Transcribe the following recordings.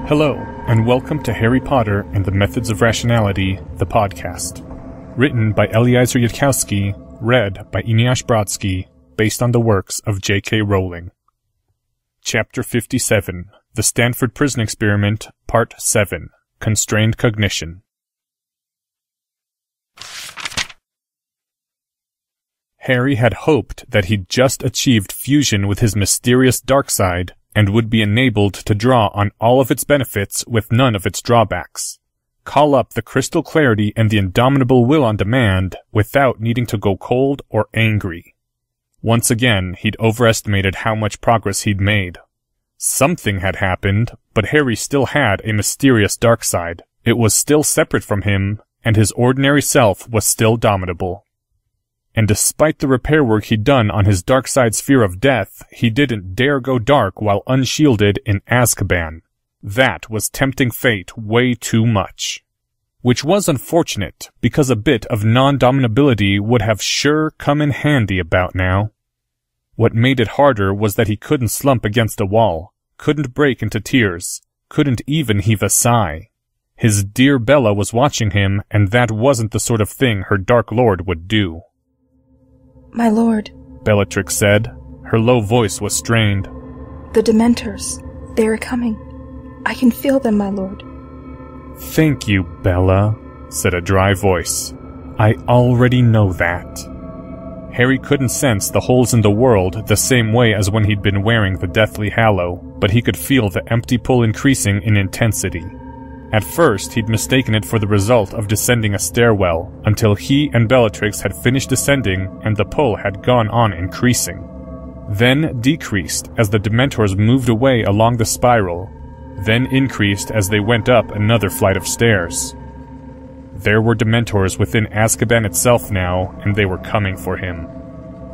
Hello, and welcome to Harry Potter and the Methods of Rationality, the podcast. Written by Eliezer Yudkowsky, read by Eneasz Brodsky, based on the works of J.K. Rowling. Chapter 57, The Stanford Prison Experiment, Part 7, Constrained Cognition. Harry had hoped that he'd just achieved fusion with his mysterious dark side and would be enabled to draw on all of its benefits with none of its drawbacks. Call up the crystal clarity and the indomitable will on demand without needing to go cold or angry. Once again, he'd overestimated how much progress he'd made. Something had happened, but Harry still had a mysterious dark side. It was still separate from him, and his ordinary self was still domitable. And despite the repair work he'd done on his dark side's fear of death, he didn't dare go dark while unshielded in Azkaban. That was tempting fate way too much. Which was unfortunate, because a bit of non-dominability would have sure come in handy about now. What made it harder was that he couldn't slump against a wall, couldn't break into tears, couldn't even heave a sigh. His dear Bella was watching him, and that wasn't the sort of thing her Dark Lord would do. My lord, Bellatrix said. Her low voice was strained. The Dementors, they are coming. I can feel them, my lord. Thank you, Bella, said a dry voice. I already know that. Harry couldn't sense the holes in the world the same way as when he'd been wearing the Deathly Hallow, but he could feel the empty pull increasing in intensity. At first, he'd mistaken it for the result of descending a stairwell, until he and Bellatrix had finished descending and the pull had gone on increasing. Then decreased as the Dementors moved away along the spiral, then increased as they went up another flight of stairs. There were Dementors within Azkaban itself now, and they were coming for him.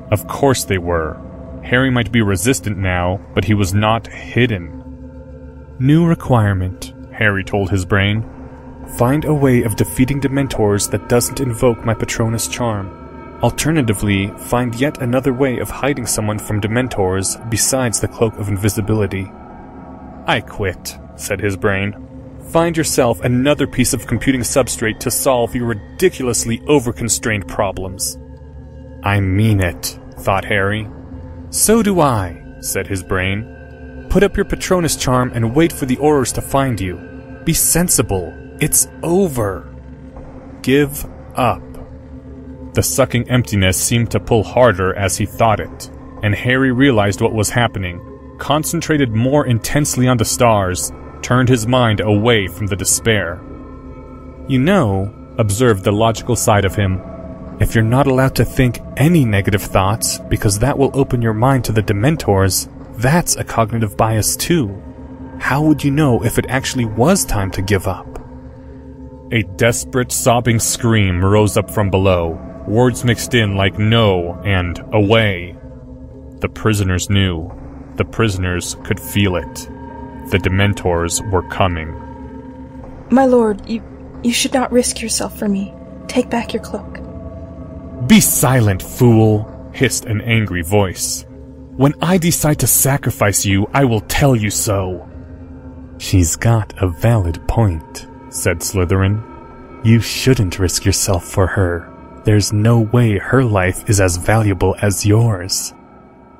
Of course they were. Harry might be resistant now, but he was not hidden. New requirement, Harry told his brain. Find a way of defeating Dementors that doesn't invoke my Patronus charm. Alternatively, find yet another way of hiding someone from Dementors besides the Cloak of Invisibility. I quit, said his brain. Find yourself another piece of computing substrate to solve your ridiculously over-constrained problems. I mean it, thought Harry. So do I, said his brain. Put up your Patronus charm and wait for the Aurors to find you. Be sensible. It's over. Give up. The sucking emptiness seemed to pull harder as he thought it, and Harry realized what was happening, concentrated more intensely on the stars, turned his mind away from the despair. You know, observed the logical side of him, if you're not allowed to think any negative thoughts because that will open your mind to the Dementors, that's a cognitive bias too. How would you know if it actually was time to give up? A desperate, sobbing scream rose up from below, words mixed in like no and away. The prisoners knew. The prisoners could feel it. The Dementors were coming. My lord, you should not risk yourself for me. Take back your cloak. Be silent, fool, hissed an angry voice. When I decide to sacrifice you, I will tell you so. She's got a valid point, said Slytherin. You shouldn't risk yourself for her. There's no way her life is as valuable as yours.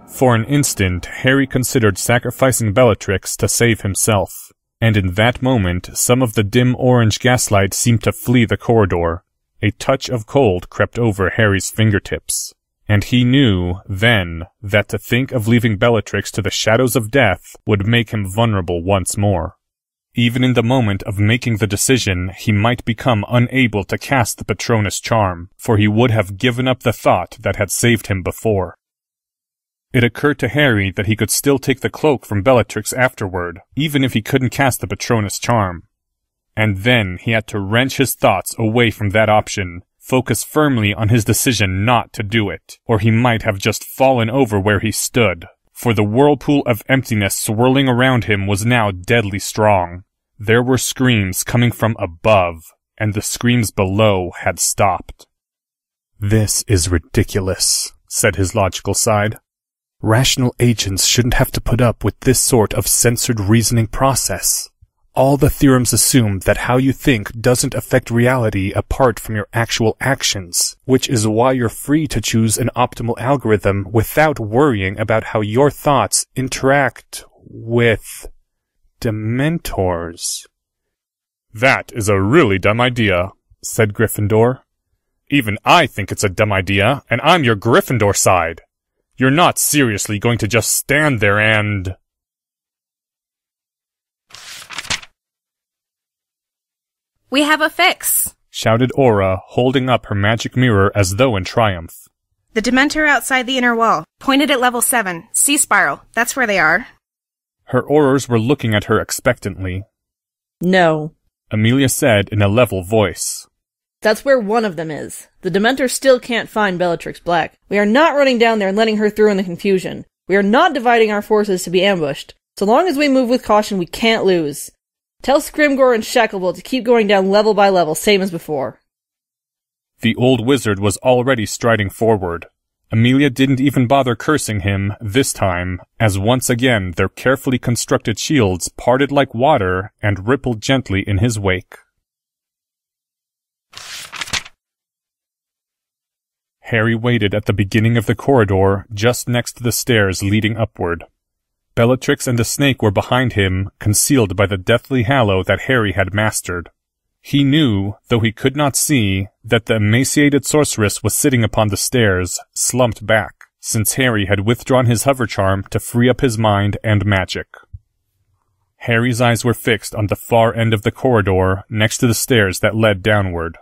For an instant, Harry considered sacrificing Bellatrix to save himself, and in that moment, some of the dim orange gaslight seemed to flee the corridor. A touch of cold crept over Harry's fingertips. And he knew, then, that to think of leaving Bellatrix to the shadows of death would make him vulnerable once more. Even in the moment of making the decision, he might become unable to cast the Patronus charm, for he would have given up the thought that had saved him before. It occurred to Harry that he could still take the cloak from Bellatrix afterward, even if he couldn't cast the Patronus charm. And then he had to wrench his thoughts away from that option, focus firmly on his decision not to do it, or he might have just fallen over where he stood, for the whirlpool of emptiness swirling around him was now deadly strong. There were screams coming from above, and the screams below had stopped. This is ridiculous, said his logical side. Rational agents shouldn't have to put up with this sort of censored reasoning process. all the theorems assume that how you think doesn't affect reality apart from your actual actions, which is why you're free to choose an optimal algorithm without worrying about how your thoughts interact with Dementors. That is a really dumb idea, said Gryffindor. Even I think it's a dumb idea, and I'm your Gryffindor side. You're not seriously going to just stand there and... We have a fix, shouted Aura, holding up her magic mirror as though in triumph. The Dementor outside the inner wall, pointed at level 7, C-Spiral, that's where they are. Her Aurors were looking at her expectantly. No, Amelia said in a level voice. That's where one of them is. The Dementor still can't find Bellatrix Black. We are not running down there and letting her through in the confusion. We are not dividing our forces to be ambushed. So long as we move with caution, we can't lose. Tell Scrimgor and Shacklebolt to keep going down level by level, same as before. The old wizard was already striding forward. Amelia didn't even bother cursing him this time, as once again their carefully constructed shields parted like water and rippled gently in his wake. Harry waited at the beginning of the corridor, just next to the stairs leading upward. Bellatrix and the snake were behind him, concealed by the deathly hallow that Harry had mastered. He knew, though he could not see, that the emaciated sorceress was sitting upon the stairs, slumped back, since Harry had withdrawn his hover charm to free up his mind and magic. Harry's eyes were fixed on the far end of the corridor, next to the stairs that led downward.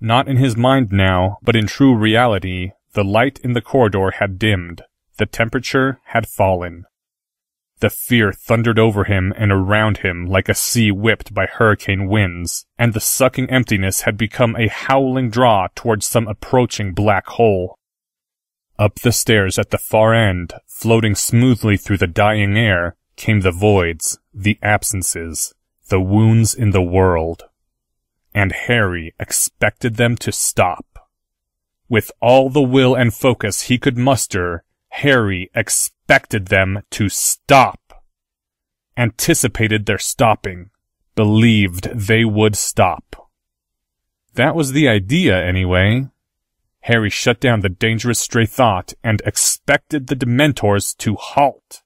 Not in his mind now, but in true reality, the light in the corridor had dimmed, the temperature had fallen. The fear thundered over him and around him like a sea whipped by hurricane winds, and the sucking emptiness had become a howling draw towards some approaching black hole. Up the stairs at the far end, floating smoothly through the dying air, came the voids, the absences, the wounds in the world. And Harry expected them to stop. With all the will and focus he could muster, Harry expected them to stop. Anticipated their stopping. Believed they would stop. That was the idea, anyway. Harry shut down the dangerous stray thought and expected the Dementors to halt.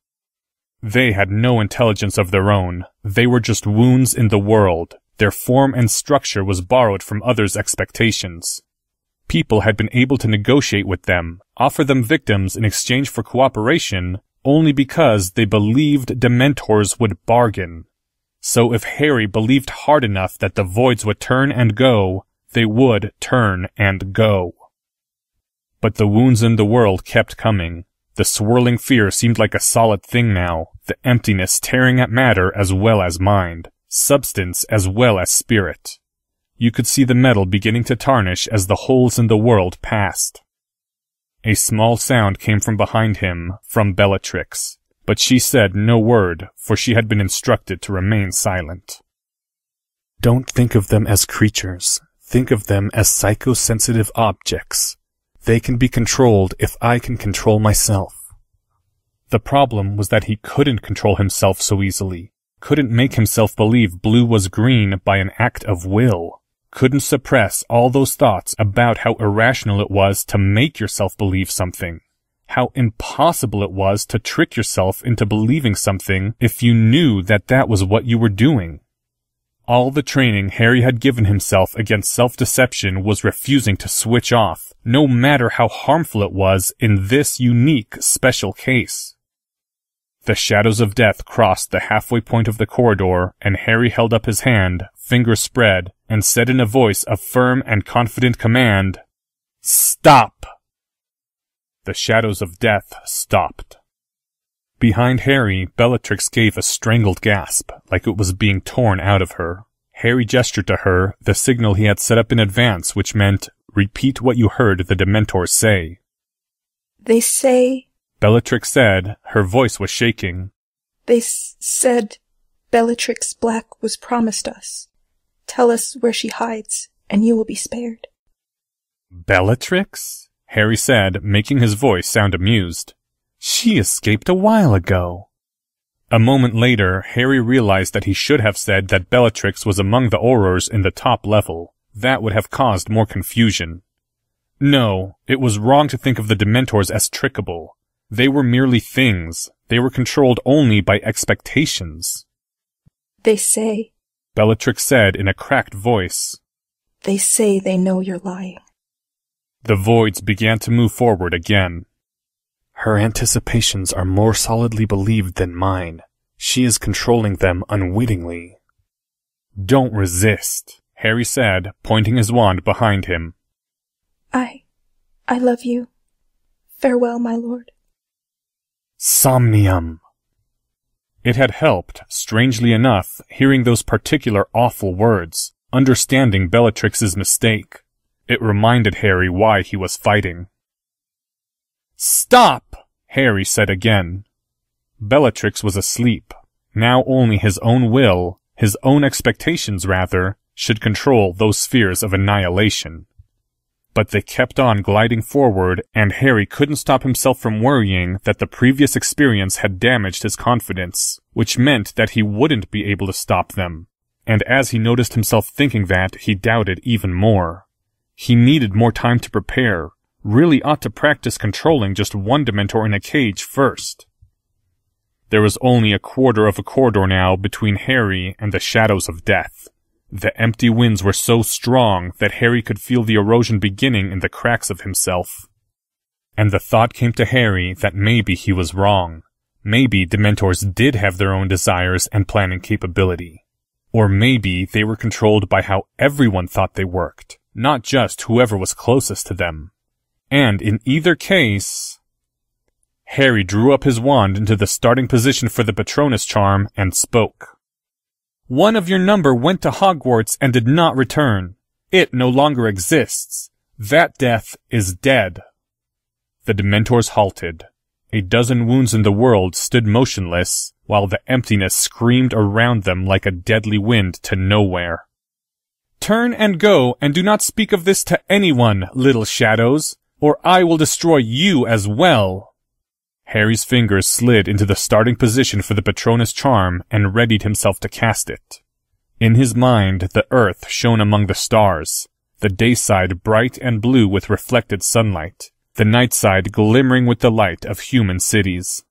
They had no intelligence of their own. They were just wounds in the world. Their form and structure was borrowed from others' expectations. People had been able to negotiate with them, offer them victims in exchange for cooperation, only because they believed Dementors would bargain. So if Harry believed hard enough that the voids would turn and go, they would turn and go. But the wounds in the world kept coming. The swirling fear seemed like a solid thing now, the emptiness tearing at matter as well as mind, substance as well as spirit. You could see the metal beginning to tarnish as the holes in the world passed. A small sound came from behind him, from Bellatrix, but she said no word, for she had been instructed to remain silent. Don't think of them as creatures. Think of them as psychosensitive objects. They can be controlled if I can control myself. The problem was that he couldn't control himself so easily, couldn't make himself believe blue was green by an act of will. Couldn't suppress all those thoughts about how irrational it was to make yourself believe something. How impossible it was to trick yourself into believing something if you knew that that was what you were doing. All the training Harry had given himself against self-deception was refusing to switch off, no matter how harmful it was in this unique, special case. The shadows of death crossed the halfway point of the corridor, and Harry held up his hand, fingers spread, and said in a voice of firm and confident command, "Stop!" The shadows of death stopped. Behind Harry, Bellatrix gave a strangled gasp, like it was being torn out of her. Harry gestured to her, the signal he had set up in advance, which meant, "Repeat what you heard the Dementors say." They say... Bellatrix said, her voice was shaking. They said Bellatrix Black was promised us. Tell us where she hides, and you will be spared. Bellatrix? Harry said, making his voice sound amused. She escaped a while ago. A moment later, Harry realized that he should have said that Bellatrix was among the Aurors in the top level. That would have caused more confusion. No, it was wrong to think of the Dementors as trickable. They were merely things. They were controlled only by expectations. They say, Bellatrix said in a cracked voice. They say they know you're lying. The voids began to move forward again. Her anticipations are more solidly believed than mine. She is controlling them unwittingly. Don't resist, Harry said, pointing his wand behind him. I love you. Farewell, my lord. Somnium. It had helped, strangely enough, hearing those particular awful words, understanding Bellatrix's mistake. It reminded Harry why he was fighting. Stop! Harry said again. Bellatrix was asleep. Now only his own will, his own expectations rather, should control those spheres of annihilation. But they kept on gliding forward, and Harry couldn't stop himself from worrying that the previous experience had damaged his confidence, which meant that he wouldn't be able to stop them. And as he noticed himself thinking that, he doubted even more. He needed more time to prepare, really ought to practice controlling just one Dementor in a cage first. There was only a quarter of a corridor now between Harry and the shadows of death. The empty winds were so strong that Harry could feel the erosion beginning in the cracks of himself. And the thought came to Harry that maybe he was wrong. Maybe Dementors did have their own desires and planning capability. Or maybe they were controlled by how everyone thought they worked, not just whoever was closest to them. And in either case... Harry drew up his wand into the starting position for the Patronus charm and spoke. One of your number went to Hogwarts and did not return. It no longer exists. That death is dead. The Dementors halted. A dozen wounds in the world stood motionless, while the emptiness screamed around them like a deadly wind to nowhere. Turn and go, and do not speak of this to anyone, little shadows, or I will destroy you as well. Harry's fingers slid into the starting position for the Patronus charm and readied himself to cast it. In his mind, the earth shone among the stars, the day side bright and blue with reflected sunlight, the night side glimmering with the light of human cities.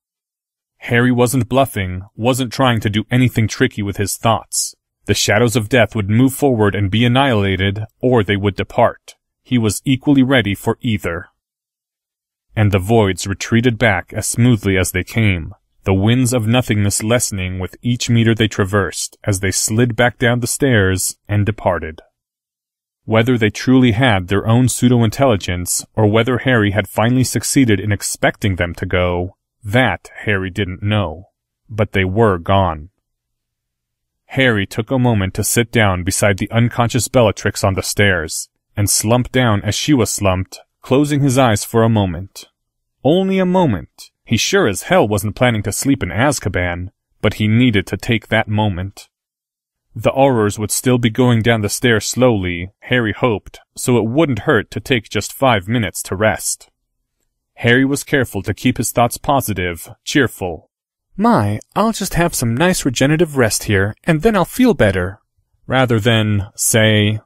Harry wasn't bluffing, wasn't trying to do anything tricky with his thoughts. The shadows of death would move forward and be annihilated, or they would depart. He was equally ready for either. And the voids retreated back as smoothly as they came, the winds of nothingness lessening with each meter they traversed as they slid back down the stairs and departed. Whether they truly had their own pseudo-intelligence, or whether Harry had finally succeeded in expecting them to go, that Harry didn't know. But they were gone. Harry took a moment to sit down beside the unconscious Bellatrix on the stairs, and slumped down as she was slumped, closing his eyes for a moment. Only a moment. He sure as hell wasn't planning to sleep in Azkaban, but he needed to take that moment. The Aurors would still be going down the stairs slowly, Harry hoped, so it wouldn't hurt to take just 5 minutes to rest. Harry was careful to keep his thoughts positive, cheerful. I'll just have some nice regenerative rest here, and then I'll feel better. Rather than, say,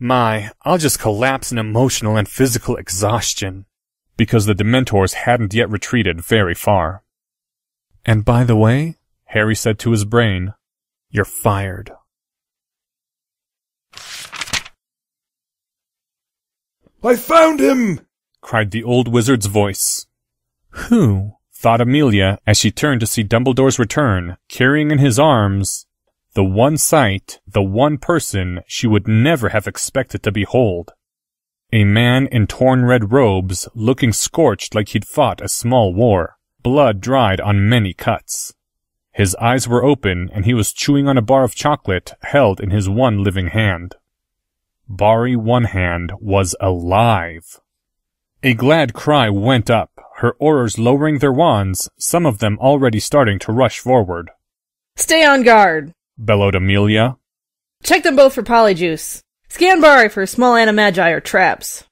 I'll just collapse in emotional and physical exhaustion. Because the Dementors hadn't yet retreated very far. And by the way, Harry said to his brain, you're fired. I found him! Cried the old wizard's voice. Who? Thought Amelia as she turned to see Dumbledore's return, carrying in his arms the one sight, the one person she would never have expected to behold. A man in torn red robes, looking scorched like he'd fought a small war, blood dried on many cuts. His eyes were open, and he was chewing on a bar of chocolate held in his one living hand. Barry One Hand was alive. A glad cry went up, her Aurors lowering their wands, some of them already starting to rush forward. Stay on guard, bellowed Amelia. Check them both for polyjuice. Scan Barry for small animagi or traps.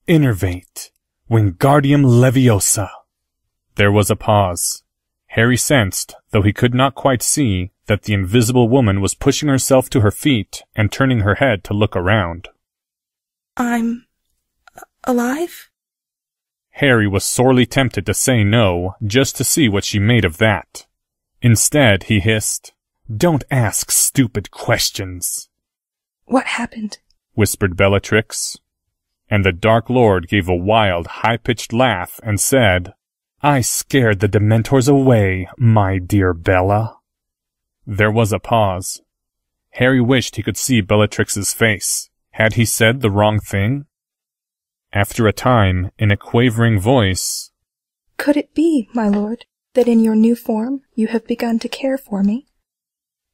Innervate. Wingardium Leviosa. There was a pause. Harry sensed, though he could not quite see, that the invisible woman was pushing herself to her feet and turning her head to look around. I'm alive? Harry was sorely tempted to say no, just to see what she made of that. Instead, he hissed, "Don't ask stupid questions." What happened? Whispered Bellatrix. And the Dark Lord gave a wild, high-pitched laugh and said, "I scared the Dementors away, my dear Bella." There was a pause. Harry wished he could see Bellatrix's face. Had he said the wrong thing? After a time, in a quavering voice, Could it be, my lord, that in your new form you have begun to care for me?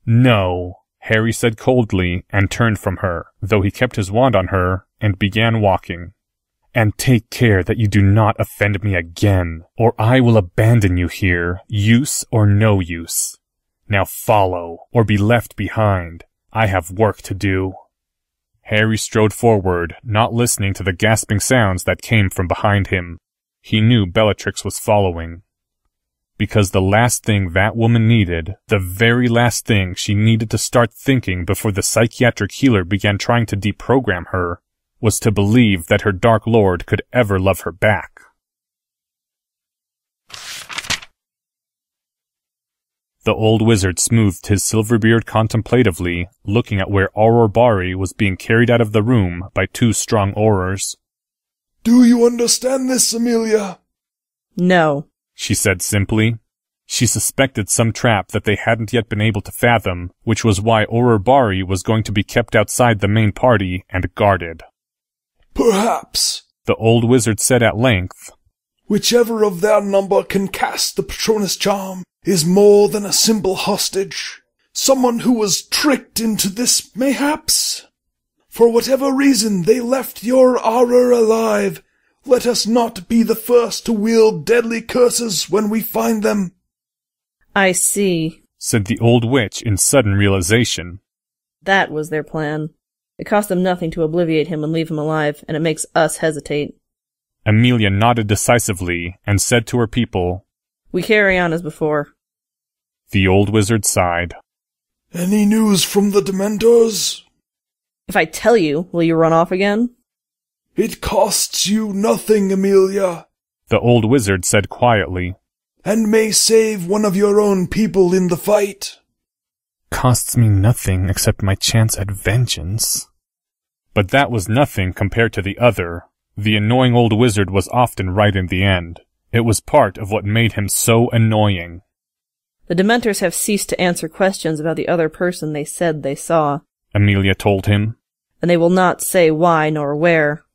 "No," Harry said coldly and turned from her, though he kept his wand on her, and began walking. "And take care that you do not offend me again, or I will abandon you here, use or no use. Now follow, or be left behind. I have work to do." Harry strode forward, not listening to the gasping sounds that came from behind him. He knew Bellatrix was following. Because the last thing that woman needed, the very last thing she needed to start thinking before the psychiatric healer began trying to deprogram her, was to believe that her Dark Lord could ever love her back. The old wizard smoothed his silver beard contemplatively, looking at where Auror Bari was being carried out of the room by two strong Aurors. Do you understand this, Amelia? No. She said simply. She suspected some trap that they hadn't yet been able to fathom, which was why Auror Bari was going to be kept outside the main party and guarded. Perhaps, the old wizard said at length, whichever of their number can cast the Patronus charm is more than a simple hostage. Someone who was tricked into this, mayhaps? For whatever reason they left your Auror alive, let us not be the first to wield deadly curses when we find them. I see, said the old witch in sudden realization. That was their plan. It cost them nothing to obliviate him and leave him alive, and it makes us hesitate. Amelia nodded decisively and said to her people, We carry on as before. The old wizard sighed. Any news from the Dementors? If I tell you, will you run off again? It costs you nothing, Amelia, the old wizard said quietly, and may save one of your own people in the fight. Costs me nothing except my chance at vengeance. But that was nothing compared to the other. The annoying old wizard was often right in the end. It was part of what made him so annoying. The Dementors have ceased to answer questions about the other person they said they saw, Amelia told him. And they will not say why nor where.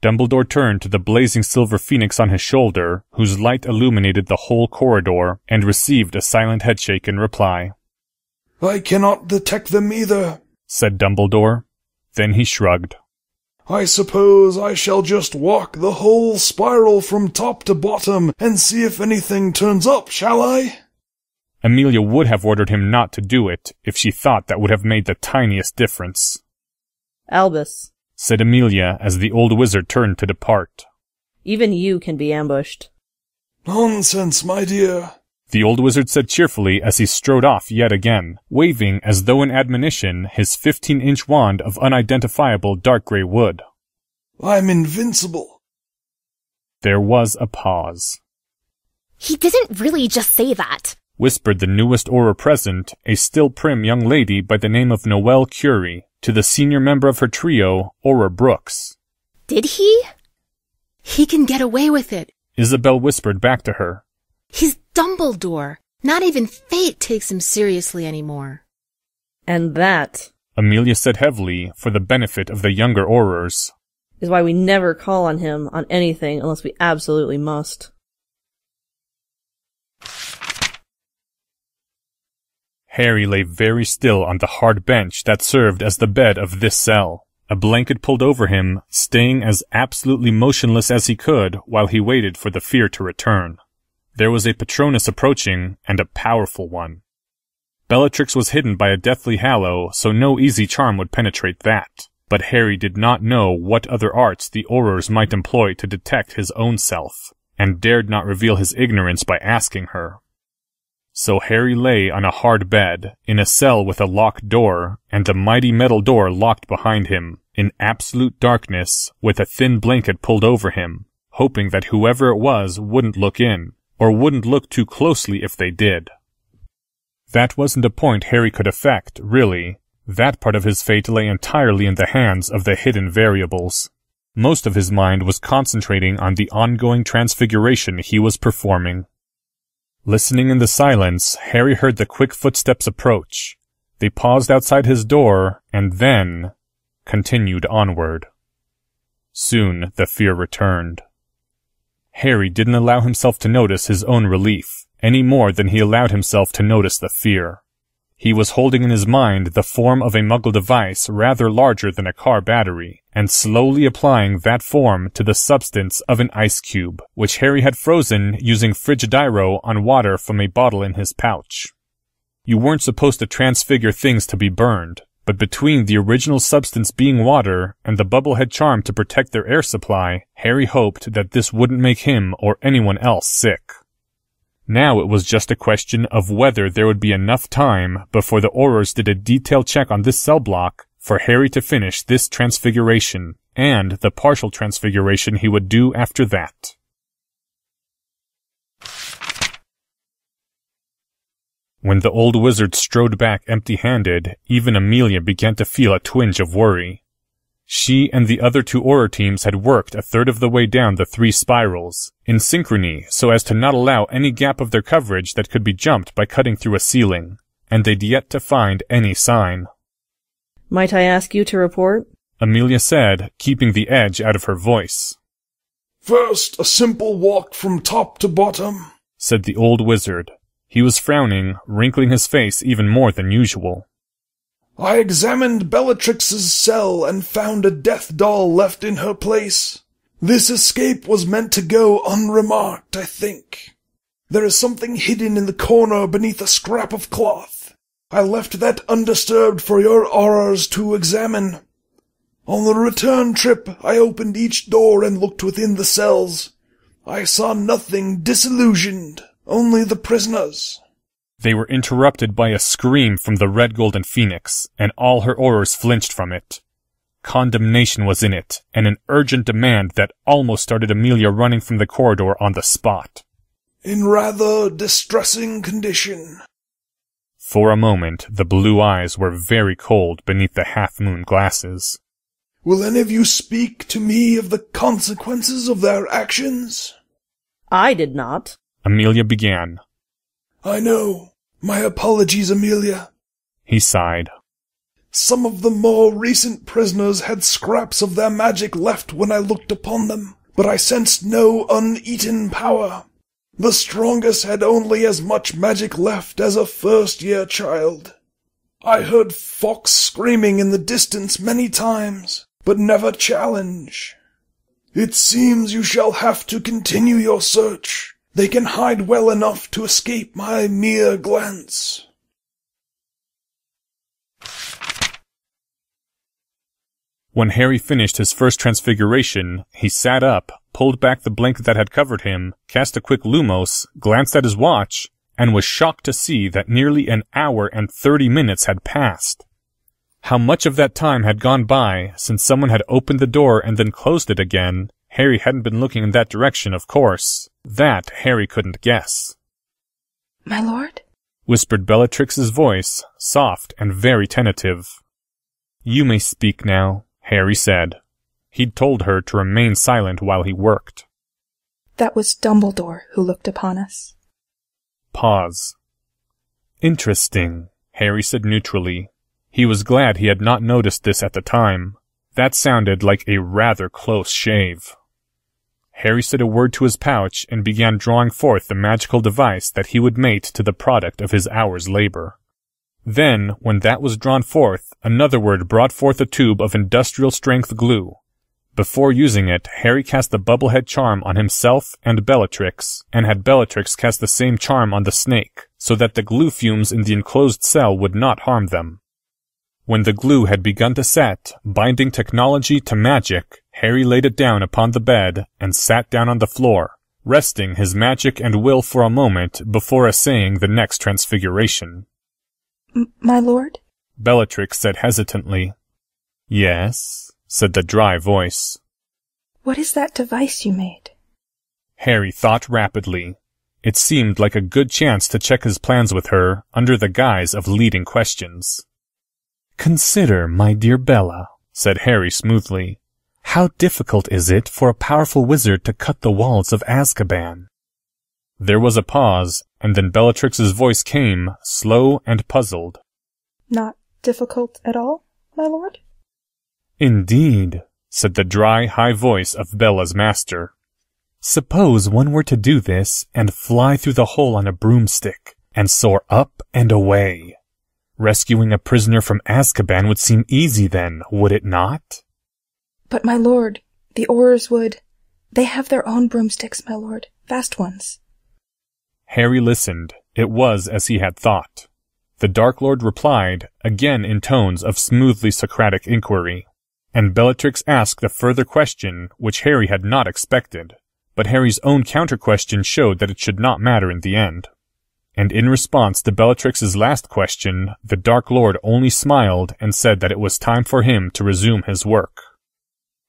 Dumbledore turned to the blazing silver phoenix on his shoulder, whose light illuminated the whole corridor, and received a silent headshake in reply. I cannot detect them either, said Dumbledore. Then he shrugged. I suppose I shall just walk the whole spiral from top to bottom and see if anything turns up, shall I? Amelia would have ordered him not to do it if she thought that would have made the tiniest difference. Albus, said Amelia as the old wizard turned to depart. Even you can be ambushed. Nonsense, my dear, the old wizard said cheerfully as he strode off yet again, waving as though in admonition his 15-inch wand of unidentifiable dark grey wood. I'm invincible. There was a pause. He didn't really just say that, whispered the newest Auror present, a still prim young lady by the name of Noelle Curie, to the senior member of her trio, Auror Brooks. Did he? He can get away with it, Isabel whispered back to her. He's Dumbledore. Not even fate takes him seriously anymore. And that, Amelia said heavily for the benefit of the younger Aurors, is why we never call on him on anything unless we absolutely must. Harry lay very still on the hard bench that served as the bed of this cell, a blanket pulled over him, staying as absolutely motionless as he could while he waited for the fear to return. There was a Patronus approaching, and a powerful one. Bellatrix was hidden by a deathly halo, so no easy charm would penetrate that. But Harry did not know what other arts the Aurors might employ to detect his own self, and dared not reveal his ignorance by asking her. So Harry lay on a hard bed, in a cell with a locked door, and a mighty metal door locked behind him, in absolute darkness, with a thin blanket pulled over him, hoping that whoever it was wouldn't look in, or wouldn't look too closely if they did. That wasn't a point Harry could affect, really. That part of his fate lay entirely in the hands of the hidden variables. Most of his mind was concentrating on the ongoing transfiguration he was performing. Listening in the silence, Harry heard the quick footsteps approach. They paused outside his door, and then continued onward. Soon the fear returned. Harry didn't allow himself to notice his own relief, any more than he allowed himself to notice the fear. He was holding in his mind the form of a Muggle device rather larger than a car battery, and slowly applying that form to the substance of an ice cube, which Harry had frozen using Frigidaire on water from a bottle in his pouch. You weren't supposed to transfigure things to be burned, but between the original substance being water and the bubblehead charm to protect their air supply, Harry hoped that this wouldn't make him or anyone else sick. Now it was just a question of whether there would be enough time before the Aurors did a detailed check on this cell block for Harry to finish this transfiguration, and the partial transfiguration he would do after that. When the old wizard strode back empty-handed, even Amelia began to feel a twinge of worry. She and the other two Auror teams had worked a third of the way down the 3 spirals, in synchrony so as to not allow any gap of their coverage that could be jumped by cutting through a ceiling, and they'd yet to find any sign. Might I ask you to report? Amelia said, keeping the edge out of her voice. First, a simple walk from top to bottom, said the old wizard. He was frowning, wrinkling his face even more than usual. I examined Bellatrix's cell and found a death doll left in her place. This escape was meant to go unremarked, I think. There is something hidden in the corner beneath a scrap of cloth. I left that undisturbed for your Aurors to examine. On the return trip, I opened each door and looked within the cells. I saw nothing disillusioned, only the prisoners. They were interrupted by a scream from the Red Golden Phoenix, and all her Aurors flinched from it. Condemnation was in it, and an urgent demand that almost started Amelia running from the corridor on the spot. In rather distressing condition. For a moment, the blue eyes were very cold beneath the half-moon glasses. Will any of you speak to me of the consequences of their actions? I did not. Amelia began. I know. My apologies, Amelia. He sighed. Some of the more recent prisoners had scraps of their magic left when I looked upon them, but I sensed no uneaten power. The strongest had only as much magic left as a first-year child. I heard Fox screaming in the distance many times, but never challenge. It seems you shall have to continue your search. They can hide well enough to escape my mere glance. When Harry finished his first transfiguration, he sat up, pulled back the blanket that had covered him, cast a quick lumos, glanced at his watch, and was shocked to see that nearly an hour and 30 minutes had passed. How much of that time had gone by since someone had opened the door and then closed it again, Harry hadn't been looking in that direction, of course. That Harry couldn't guess. My lord? Whispered Bellatrix's voice, soft and very tentative. You may speak now, Harry said. He'd told her to remain silent while he worked. That was Dumbledore who looked upon us. Pause. Interesting, Harry said neutrally. He was glad he had not noticed this at the time. That sounded like a rather close shave. Harry said a word to his pouch and began drawing forth the magical device that he would mate to the product of his hour's labor. Then, when that was drawn forth, another word brought forth a tube of industrial-strength glue. Before using it, Harry cast the bubblehead charm on himself and Bellatrix, and had Bellatrix cast the same charm on the snake, so that the glue fumes in the enclosed cell would not harm them. When the glue had begun to set, binding technology to magic, Harry laid it down upon the bed and sat down on the floor, resting his magic and will for a moment before essaying the next transfiguration. My lord? Bellatrix said hesitantly. Yes, said the dry voice. What is that device you made? Harry thought rapidly. It seemed like a good chance to check his plans with her under the guise of leading questions. Consider, my dear Bella, said Harry smoothly. How difficult is it for a powerful wizard to cut the walls of Azkaban? There was a pause, and then Bellatrix's voice came, slow and puzzled. Not difficult at all, my lord? Indeed, said the dry, high voice of Bella's master. Suppose one were to do this and fly through the hole on a broomstick and soar up and away. Rescuing a prisoner from Azkaban would seem easy then, would it not? But, my lord, the Aurors would... They have their own broomsticks, my lord, fast ones. Harry listened. It was as he had thought. The Dark Lord replied, again in tones of smoothly Socratic inquiry, and Bellatrix asked a further question which Harry had not expected, but Harry's own counter-question showed that it should not matter in the end. And in response to Bellatrix's last question, the Dark Lord only smiled and said that it was time for him to resume his work.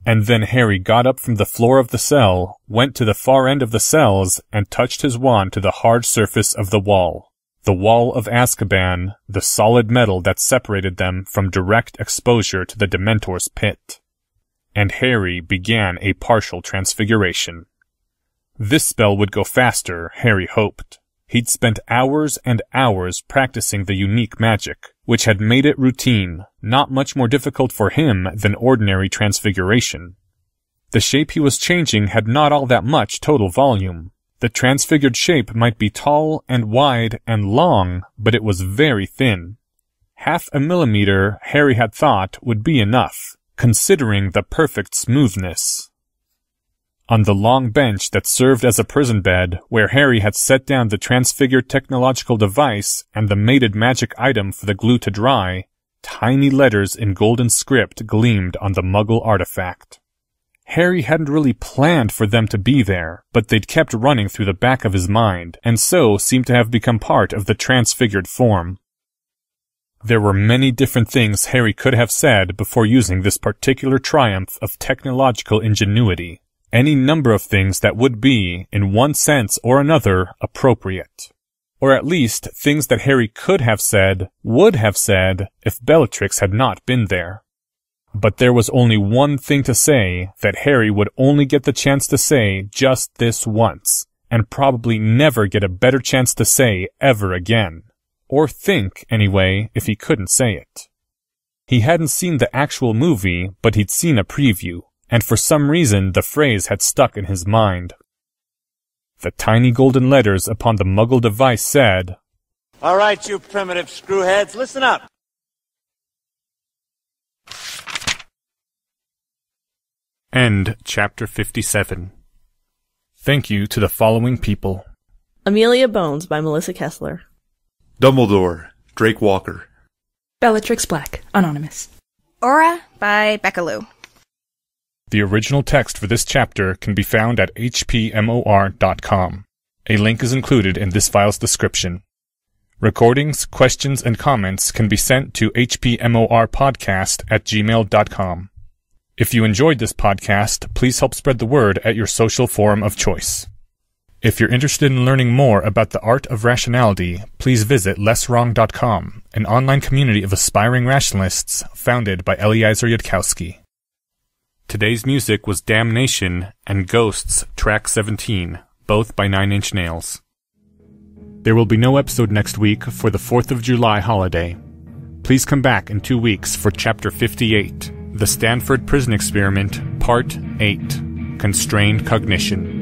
And then Harry got up from the floor of the cell, went to the far end of the cells, and touched his wand to the hard surface of the wall of Azkaban, the solid metal that separated them from direct exposure to the Dementor's pit. And Harry began a partial transfiguration. This spell would go faster, Harry hoped. He'd spent hours and hours practicing the unique magic, which had made it routine, not much more difficult for him than ordinary transfiguration. The shape he was changing had not all that much total volume. The transfigured shape might be tall and wide and long, but it was very thin. 0.5 millimeter, Harry had thought, would be enough, considering the perfect smoothness. On the long bench that served as a prison bed, where Harry had set down the transfigured technological device and the mated magic item for the glue to dry, tiny letters in golden script gleamed on the Muggle artifact. Harry hadn't really planned for them to be there, but they'd kept running through the back of his mind, and so seemed to have become part of the transfigured form. There were many different things Harry could have said before using this particular triumph of technological ingenuity. Any number of things that would be, in one sense or another, appropriate. Or at least things that Harry could have said, would have said, if Bellatrix had not been there. But there was only one thing to say that Harry would only get the chance to say just this once, and probably never get a better chance to say ever again. Or think, anyway, if he couldn't say it. He hadn't seen the actual movie, but he'd seen a preview. And for some reason the phrase had stuck in his mind. The tiny golden letters upon the Muggle device said, All right, you primitive screwheads, listen up. End Chapter 57. Thank you to the following people. Amelia Bones by Melissa Kessler. Dumbledore, Drake Walker. Bellatrix Black, Anonymous. Aura by Becca Lou. The original text for this chapter can be found at hpmor.com. A link is included in this file's description. Recordings, questions, and comments can be sent to hpmorpodcast@gmail.com. If you enjoyed this podcast, please help spread the word at your social forum of choice. If you're interested in learning more about the art of rationality, please visit lesswrong.com, an online community of aspiring rationalists founded by Eliezer Yudkowsky. Today's music was Damnation and Ghosts, Track 17, both by 9 Inch Nails. There will be no episode next week for the 4th of July holiday. Please come back in 2 weeks for Chapter 58, The Stanford Prison Experiment, Part 8, Constrained Cognition.